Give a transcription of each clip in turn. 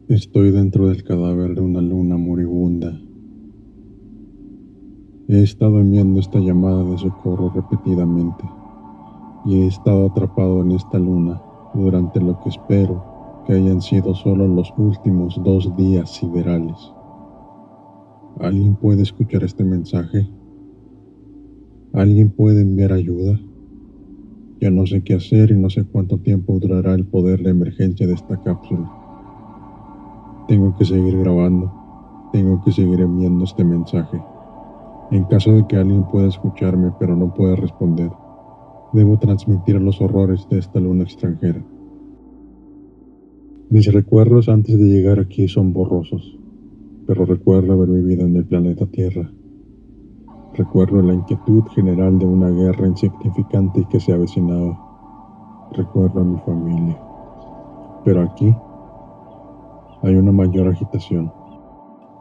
Estoy dentro del cadáver de una luna moribunda. He estado enviando esta llamada de socorro repetidamente y he estado atrapado en esta luna durante lo que espero que hayan sido solo los últimos 2 días siderales. ¿Alguien puede escuchar este mensaje? ¿Alguien puede enviar ayuda? Ya no sé qué hacer y no sé cuánto tiempo durará el poder de emergencia de esta cápsula. Tengo que seguir grabando. Tengo que seguir enviando este mensaje. En caso de que alguien pueda escucharme pero no pueda responder, debo transmitir los horrores de esta luna extranjera. Mis recuerdos antes de llegar aquí son borrosos, pero recuerdo haber vivido en el planeta Tierra. Recuerdo la inquietud general de una guerra insignificante que se avecinaba. Recuerdo a mi familia. Pero aquí hay una mayor agitación.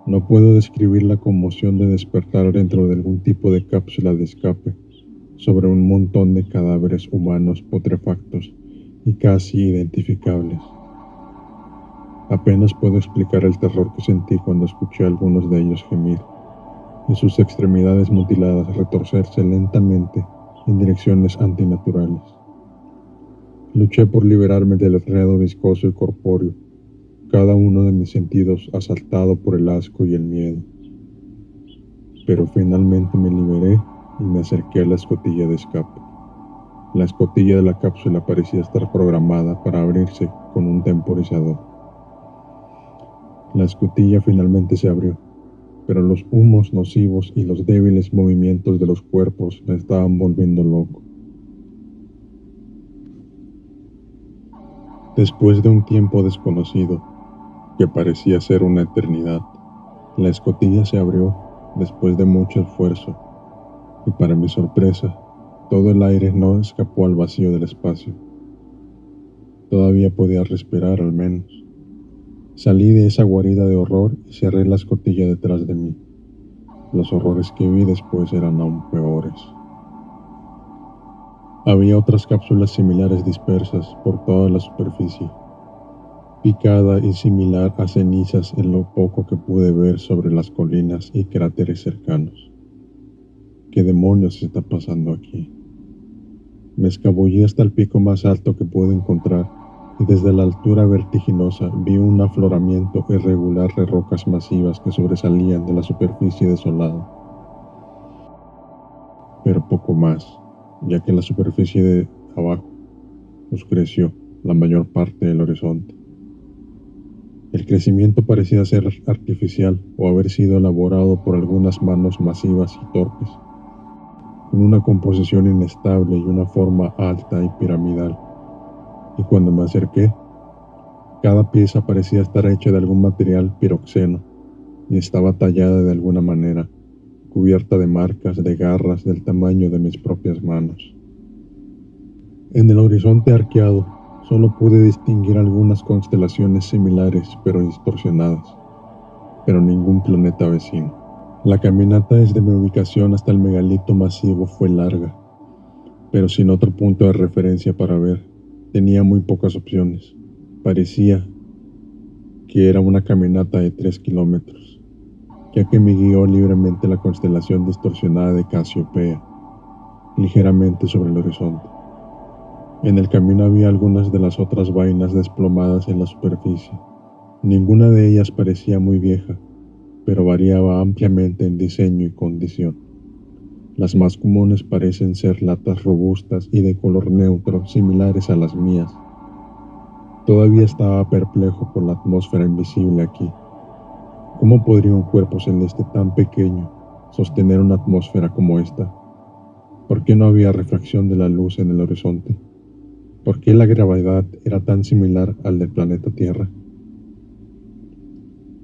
No puedo describir la conmoción de despertar dentro de algún tipo de cápsula de escape sobre un montón de cadáveres humanos putrefactos y casi identificables. Apenas puedo explicar el terror que sentí cuando escuché a algunos de ellos gemir y sus extremidades mutiladas retorcerse lentamente en direcciones antinaturales. Luché por liberarme del enredo viscoso y corpóreo, cada uno de mis sentidos asaltado por el asco y el miedo. Pero finalmente me liberé y me acerqué a la escotilla de escape. La escotilla de la cápsula parecía estar programada para abrirse con un temporizador. La escotilla finalmente se abrió, pero los humos nocivos y los débiles movimientos de los cuerpos me estaban volviendo loco. Después de un tiempo desconocido, que parecía ser una eternidad, la escotilla se abrió después de mucho esfuerzo, y para mi sorpresa, todo el aire no escapó al vacío del espacio. Todavía podía respirar al menos. Salí de esa guarida de horror y cerré la escotilla detrás de mí. Los horrores que vi después eran aún peores. Había otras cápsulas similares dispersas por toda la superficie, picada y similar a cenizas en lo poco que pude ver sobre las colinas y cráteres cercanos. ¿Qué demonios está pasando aquí? Me escabullí hasta el pico más alto que pude encontrar y desde la altura vertiginosa vi un afloramiento irregular de rocas masivas que sobresalían de la superficie desolada. Pero poco más, ya que la superficie de abajo oscureció la mayor parte del horizonte. El crecimiento parecía ser artificial o haber sido elaborado por algunas manos masivas y torpes, con una composición inestable y una forma alta y piramidal. Y cuando me acerqué, cada pieza parecía estar hecha de algún material piroxeno y estaba tallada de alguna manera, cubierta de marcas de garras del tamaño de mis propias manos. En el horizonte arqueado, solo pude distinguir algunas constelaciones similares pero distorsionadas, pero ningún planeta vecino. La caminata desde mi ubicación hasta el megalito masivo fue larga, pero sin otro punto de referencia para ver. Tenía muy pocas opciones. Parecía que era una caminata de 3 kilómetros, ya que me guió libremente la constelación distorsionada de Casiopea, ligeramente sobre el horizonte. En el camino había algunas de las otras vainas desplomadas en la superficie. Ninguna de ellas parecía muy vieja, pero variaba ampliamente en diseño y condición. Las más comunes parecen ser latas robustas y de color neutro similares a las mías. Todavía estaba perplejo por la atmósfera invisible aquí. ¿Cómo podría un cuerpo celeste tan pequeño sostener una atmósfera como esta? ¿Por qué no había refracción de la luz en el horizonte? ¿Por qué la gravedad era tan similar al del planeta Tierra?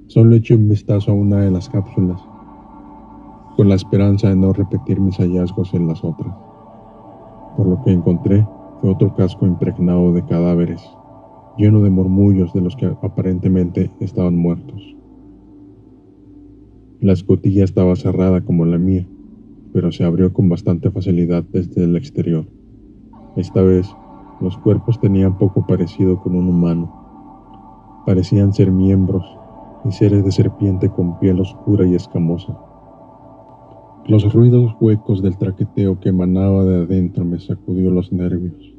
Solo eché un vistazo a una de las cápsulas, con la esperanza de no repetir mis hallazgos en las otras. Por lo que encontré fue otro casco impregnado de cadáveres, lleno de murmullos de los que aparentemente estaban muertos. La escotilla estaba cerrada como la mía, pero se abrió con bastante facilidad desde el exterior. Esta vez, los cuerpos tenían poco parecido con un humano. Parecían ser miembros y seres de serpiente con piel oscura y escamosa. Los ruidos huecos del traqueteo que emanaba de adentro me sacudió los nervios,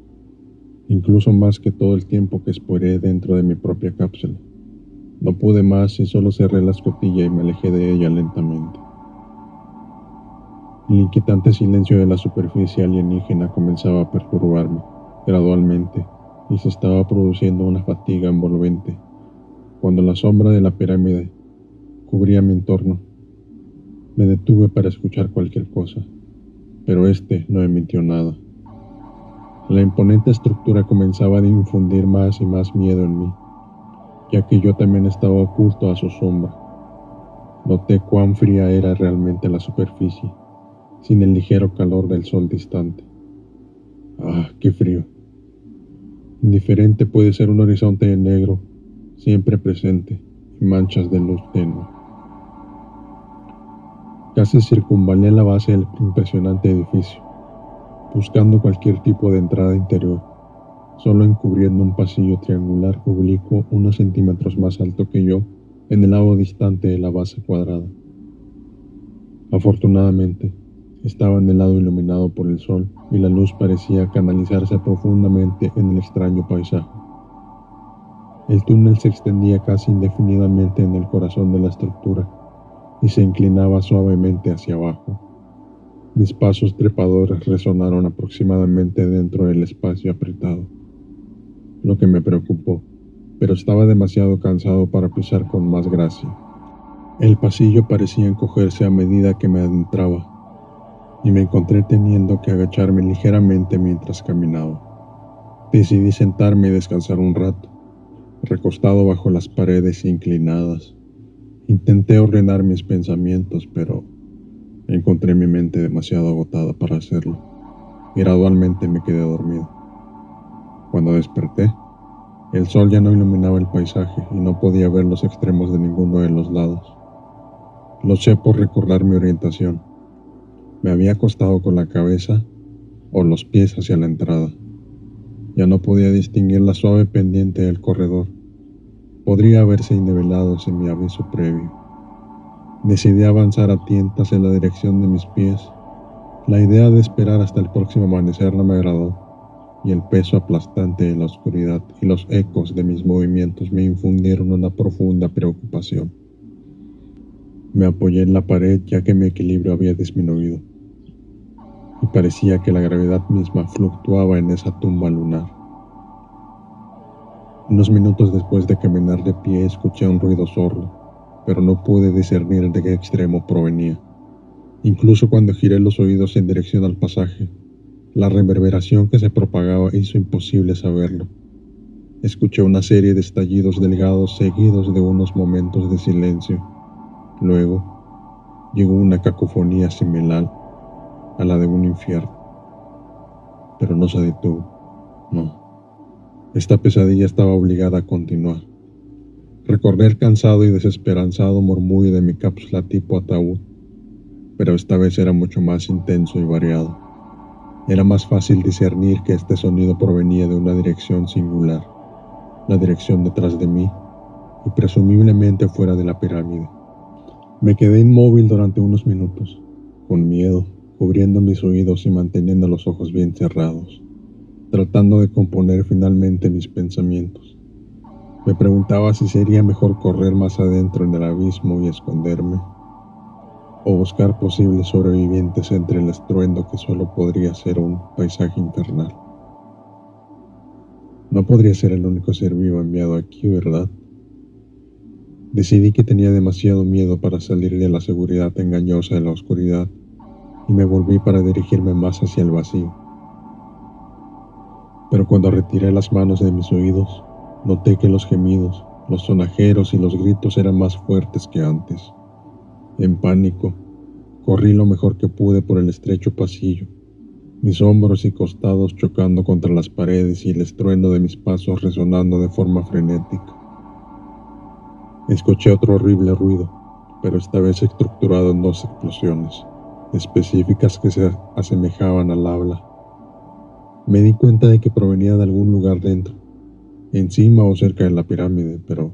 incluso más que todo el tiempo que esperé dentro de mi propia cápsula. No pude más y solo cerré la escotilla y me alejé de ella lentamente. El inquietante silencio de la superficie alienígena comenzaba a perturbarme gradualmente y se estaba produciendo una fatiga envolvente cuando la sombra de la pirámide cubría mi entorno. Me detuve para escuchar cualquier cosa, pero no emitió nada. La imponente estructura comenzaba a infundir más y más miedo en mí, ya que yo también estaba oculto a su sombra. Noté cuán fría era realmente la superficie, sin el ligero calor del sol distante. ¡Ah, qué frío! Indiferente puede ser un horizonte negro, siempre presente, y manchas de luz tenue. Casi circunvalé la base del impresionante edificio, buscando cualquier tipo de entrada interior, solo encubriendo un pasillo triangular oblicuo unos centímetros más alto que yo en el lado distante de la base cuadrada. Afortunadamente, estaba en el lado iluminado por el sol y la luz parecía canalizarse profundamente en el extraño paisaje. El túnel se extendía casi indefinidamente en el corazón de la estructura y se inclinaba suavemente hacia abajo. Mis pasos trepadores resonaron aproximadamente dentro del espacio apretado, lo que me preocupó, pero estaba demasiado cansado para pisar con más gracia. El pasillo parecía encogerse a medida que me adentraba, y me encontré teniendo que agacharme ligeramente mientras caminaba. Decidí sentarme y descansar un rato, recostado bajo las paredes inclinadas. Intenté ordenar mis pensamientos, pero encontré mi mente demasiado agotada para hacerlo, y gradualmente me quedé dormido. Cuando desperté, el sol ya no iluminaba el paisaje y no podía ver los extremos de ninguno de los lados. Luché por recordar mi orientación. Me había acostado con la cabeza o los pies hacia la entrada. Ya no podía distinguir la suave pendiente del corredor. Podría haberse nivelado sin mi aviso previo. Decidí avanzar a tientas en la dirección de mis pies. La idea de esperar hasta el próximo amanecer no me agradó, y el peso aplastante de la oscuridad y los ecos de mis movimientos me infundieron una profunda preocupación. Me apoyé en la pared ya que mi equilibrio había disminuido, y parecía que la gravedad misma fluctuaba en esa tumba lunar. Unos minutos después de caminar de pie escuché un ruido sordo, pero no pude discernir de qué extremo provenía. Incluso cuando giré los oídos en dirección al pasaje, la reverberación que se propagaba hizo imposible saberlo. Escuché una serie de estallidos delgados seguidos de unos momentos de silencio. Luego, llegó una cacofonía similar a la de un infierno. Pero no se detuvo. No. Esta pesadilla estaba obligada a continuar. Recordé el cansado y desesperanzado murmullo de mi cápsula tipo ataúd, pero esta vez era mucho más intenso y variado. Era más fácil discernir que este sonido provenía de una dirección singular, la dirección detrás de mí, y presumiblemente fuera de la pirámide. Me quedé inmóvil durante unos minutos, con miedo, cubriendo mis oídos y manteniendo los ojos bien cerrados, tratando de componer finalmente mis pensamientos. Me preguntaba si sería mejor correr más adentro en el abismo y esconderme, o buscar posibles sobrevivientes entre el estruendo que solo podría ser un paisaje infernal. No podría ser el único ser vivo enviado aquí, ¿verdad? Decidí que tenía demasiado miedo para salir de la seguridad engañosa de la oscuridad y me volví para dirigirme más hacia el vacío. Pero cuando retiré las manos de mis oídos, noté que los gemidos, los sonajeros y los gritos eran más fuertes que antes. En pánico, corrí lo mejor que pude por el estrecho pasillo, mis hombros y costados chocando contra las paredes y el estruendo de mis pasos resonando de forma frenética. Escuché otro horrible ruido, pero esta vez estructurado en 2 explosiones, específicas que se asemejaban al habla. Me di cuenta de que provenía de algún lugar dentro, encima o cerca de la pirámide, pero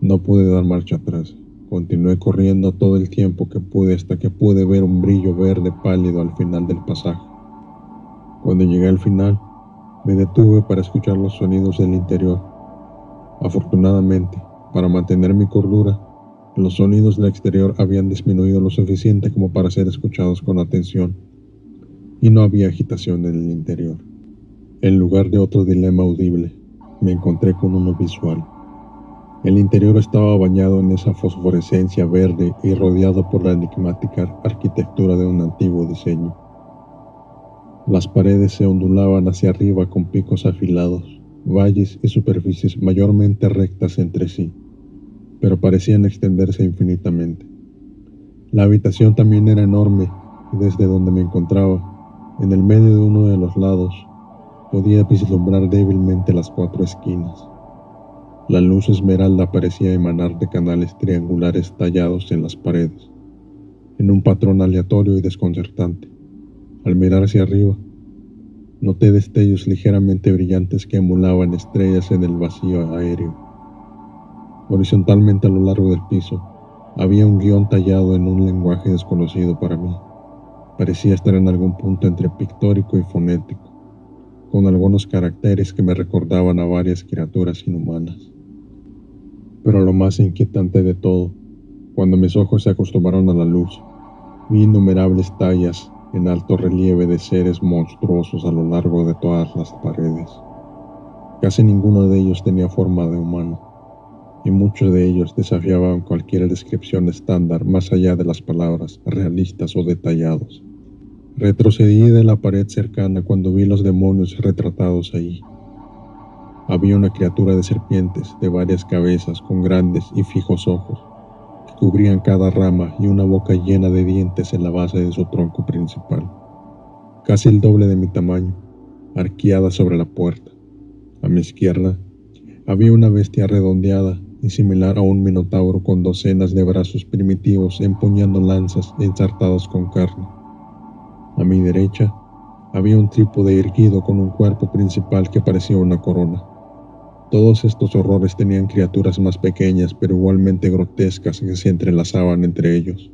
No pude dar marcha atrás. Continué corriendo todo el tiempo que pude hasta que pude ver un brillo verde pálido al final del pasaje. Cuando llegué al final, me detuve para escuchar los sonidos del interior. Afortunadamente, para mantener mi cordura, los sonidos del exterior habían disminuido lo suficiente como para ser escuchados con atención, y no había agitación en el interior. En lugar de otro dilema audible, me encontré con uno visual. El interior estaba bañado en esa fosforescencia verde y rodeado por la enigmática arquitectura de un antiguo diseño. Las paredes se ondulaban hacia arriba con picos afilados, valles y superficies mayormente rectas entre sí, pero parecían extenderse infinitamente. La habitación también era enorme y desde donde me encontraba, en el medio de uno de los lados, podía vislumbrar débilmente las 4 esquinas. La luz esmeralda parecía emanar de canales triangulares tallados en las paredes, en un patrón aleatorio y desconcertante. Al mirar hacia arriba, noté destellos ligeramente brillantes que emulaban estrellas en el vacío aéreo. Horizontalmente a lo largo del piso, había un guión tallado en un lenguaje desconocido para mí. Parecía estar en algún punto entre pictórico y fonético, con algunos caracteres que me recordaban a varias criaturas inhumanas. Pero lo más inquietante de todo, cuando mis ojos se acostumbraron a la luz, vi innumerables tallas en alto relieve de seres monstruosos a lo largo de todas las paredes. Casi ninguno de ellos tenía forma de humano, y muchos de ellos desafiaban cualquier descripción estándar más allá de las palabras realistas o detallados. Retrocedí de la pared cercana cuando vi los demonios retratados allí. Había una criatura de serpientes de varias cabezas con grandes y fijos ojos, que cubrían cada rama y una boca llena de dientes en la base de su tronco principal, casi el doble de mi tamaño, arqueada sobre la puerta. A mi izquierda, había una bestia redondeada y similar a un minotauro con docenas de brazos primitivos empuñando lanzas ensartadas con carne. A mi derecha, había un trípode erguido con un cuerpo principal que parecía una corona. Todos estos horrores tenían criaturas más pequeñas pero igualmente grotescas que se entrelazaban entre ellos,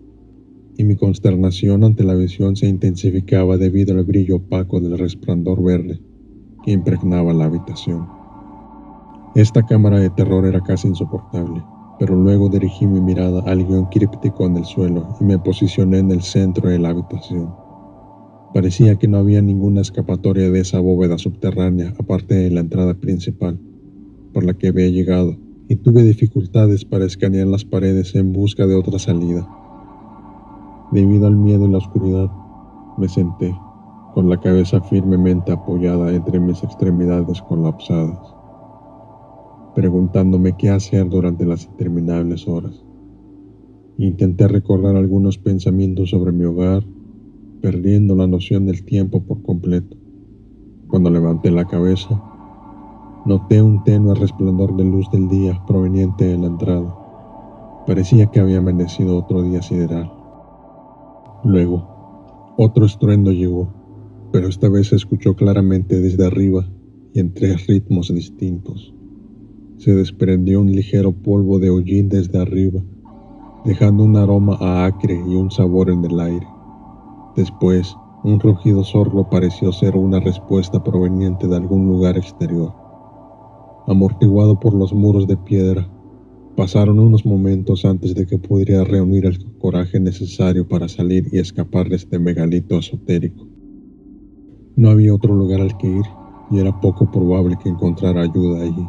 y mi consternación ante la visión se intensificaba debido al brillo opaco del resplandor verde que impregnaba la habitación. Esta cámara de terror era casi insoportable, pero luego dirigí mi mirada al guión críptico en el suelo y me posicioné en el centro de la habitación. Parecía que no había ninguna escapatoria de esa bóveda subterránea aparte de la entrada principal por la que había llegado, y tuve dificultades para escanear las paredes en busca de otra salida. Debido al miedo y la oscuridad, me senté, con la cabeza firmemente apoyada entre mis extremidades colapsadas, preguntándome qué hacer durante las interminables horas. Intenté recordar algunos pensamientos sobre mi hogar, perdiendo la noción del tiempo por completo. Cuando levanté la cabeza, noté un tenue resplandor de luz del día proveniente de la entrada. Parecía que había amanecido otro día sideral. Luego, otro estruendo llegó, pero esta vez se escuchó claramente desde arriba y en 3 ritmos distintos. Se desprendió un ligero polvo de hollín desde arriba, dejando un aroma a acre y un sabor en el aire. Después, un rugido sordo pareció ser una respuesta proveniente de algún lugar exterior. Amortiguado por los muros de piedra, pasaron unos momentos antes de que pudiera reunir el coraje necesario para salir y escapar de este megalito esotérico. No había otro lugar al que ir, y era poco probable que encontrara ayuda allí.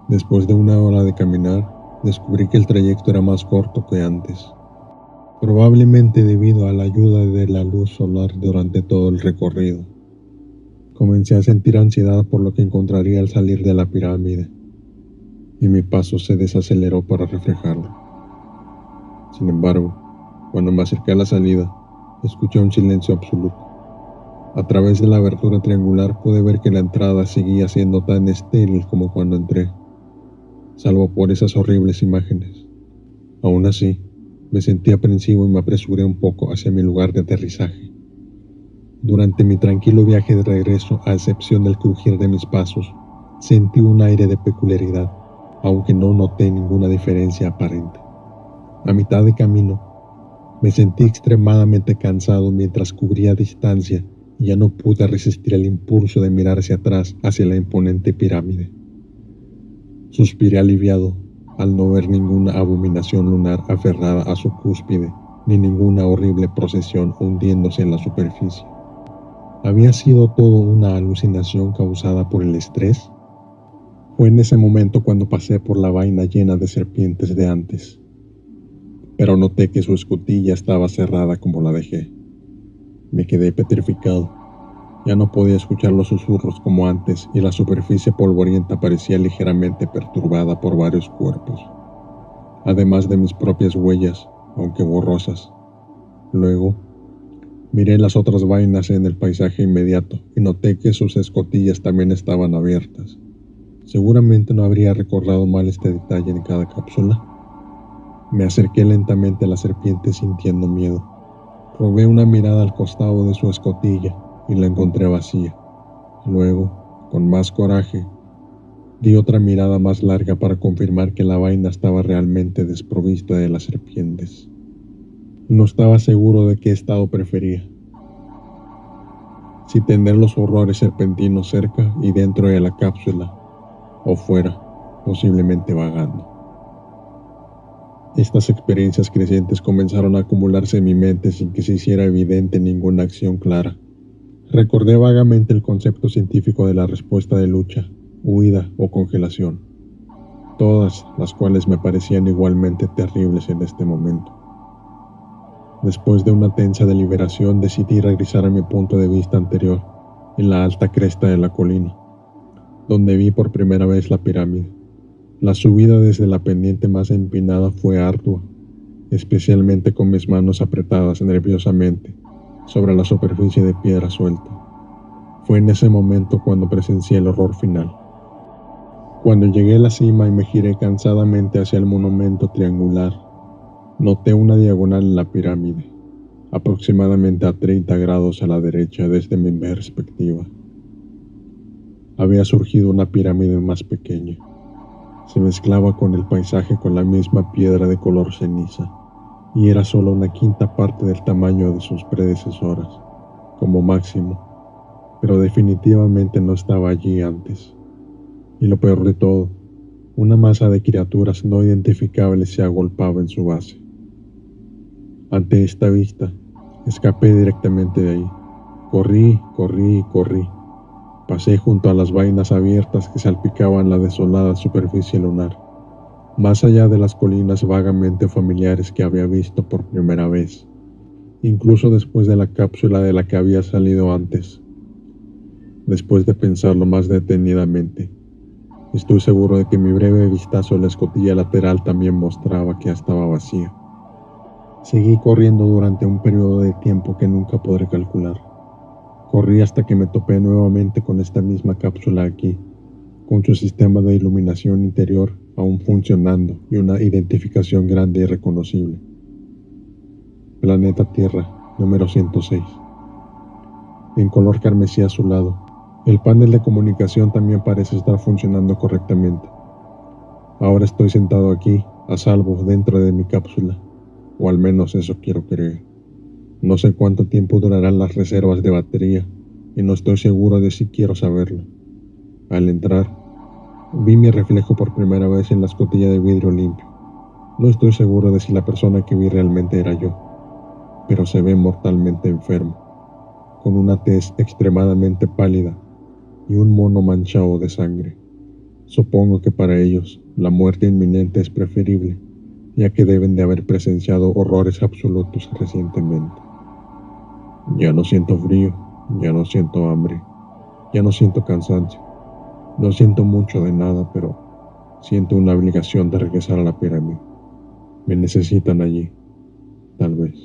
Después de 1 hora de caminar, descubrí que el trayecto era más corto que antes, probablemente debido a la ayuda de la luz solar durante todo el recorrido. Comencé a sentir ansiedad por lo que encontraría al salir de la pirámide, y mi paso se desaceleró para reflejarlo. Sin embargo, cuando me acerqué a la salida, escuché un silencio absoluto. A través de la abertura triangular pude ver que la entrada seguía siendo tan estéril como cuando entré, salvo por esas horribles imágenes. Aún así, me sentí aprensivo y me apresuré un poco hacia mi lugar de aterrizaje. Durante mi tranquilo viaje de regreso, a excepción del crujir de mis pasos, sentí un aire de peculiaridad. aunque no noté ninguna diferencia aparente. A mitad de camino, me sentí extremadamente cansado mientras cubría distancia y ya no pude resistir el impulso de mirar hacia atrás, hacia la imponente pirámide. Suspiré aliviado al no ver ninguna abominación lunar aferrada a su cúspide, ni ninguna horrible procesión hundiéndose en la superficie. ¿Había sido todo una alucinación causada por el estrés? Fue en ese momento cuando pasé por la vaina llena de serpientes de antes, pero noté que su escotilla estaba cerrada como la dejé. Me quedé petrificado. Ya no podía escuchar los susurros como antes y la superficie polvorienta parecía ligeramente perturbada por varios cuerpos, además de mis propias huellas, aunque borrosas. Luego, miré las otras vainas en el paisaje inmediato y noté que sus escotillas también estaban abiertas. Seguramente no habría recordado mal este detalle en cada cápsula. Me acerqué lentamente a la serpiente sintiendo miedo. Robé una mirada al costado de su escotilla y la encontré vacía. Luego, con más coraje, di otra mirada más larga para confirmar que la vaina estaba realmente desprovista de las serpientes. No estaba seguro de qué estado prefería. Si tener los horrores serpentinos cerca y dentro de la cápsula, o fuera, posiblemente vagando. Estas experiencias crecientes comenzaron a acumularse en mi mente sin que se hiciera evidente ninguna acción clara. Recordé vagamente el concepto científico de la respuesta de lucha, huida o congelación, todas las cuales me parecían igualmente terribles en este momento. Después de una tensa deliberación decidí regresar a mi punto de vista anterior, en la alta cresta de la colina, donde vi por primera vez la pirámide. La subida desde la pendiente más empinada fue ardua, especialmente con mis manos apretadas nerviosamente sobre la superficie de piedra suelta. Fue en ese momento cuando presencié el horror final. Cuando llegué a la cima y me giré cansadamente hacia el monumento triangular, noté una diagonal en la pirámide, aproximadamente a 30 grados a la derecha desde mi perspectiva. Había surgido una pirámide más pequeña. Se mezclaba con el paisaje con la misma piedra de color ceniza, y era solo una quinta parte del tamaño de sus predecesoras, como máximo, pero definitivamente no estaba allí antes. Y lo peor de todo, una masa de criaturas no identificables se agolpaba en su base. Ante esta vista, escapé directamente de ahí. Corrí. Pasé junto a las vainas abiertas que salpicaban la desolada superficie lunar, más allá de las colinas vagamente familiares que había visto por primera vez, incluso después de la cápsula de la que había salido antes. Después de pensarlo más detenidamente, estoy seguro de que mi breve vistazo a la escotilla lateral también mostraba que estaba vacía. Seguí corriendo durante un periodo de tiempo que nunca podré calcular. Corrí hasta que me topé nuevamente con esta misma cápsula aquí, con su sistema de iluminación interior aún funcionando y una identificación grande y reconocible. Planeta Tierra, número 106. En color carmesí azulado, el panel de comunicación también parece estar funcionando correctamente. Ahora estoy sentado aquí, a salvo dentro de mi cápsula, o al menos eso quiero creer. No sé cuánto tiempo durarán las reservas de batería, y no estoy seguro de si quiero saberlo. Al entrar, vi mi reflejo por primera vez en la escotilla de vidrio limpio. No estoy seguro de si la persona que vi realmente era yo, pero se ve mortalmente enfermo, con una tez extremadamente pálida y un mono manchado de sangre. Supongo que para ellos la muerte inminente es preferible, ya que deben de haber presenciado horrores absolutos recientemente. Ya no siento frío, ya no siento hambre, ya no siento cansancio. No siento mucho de nada, pero siento una obligación de regresar a la pirámide. Me necesitan allí, tal vez.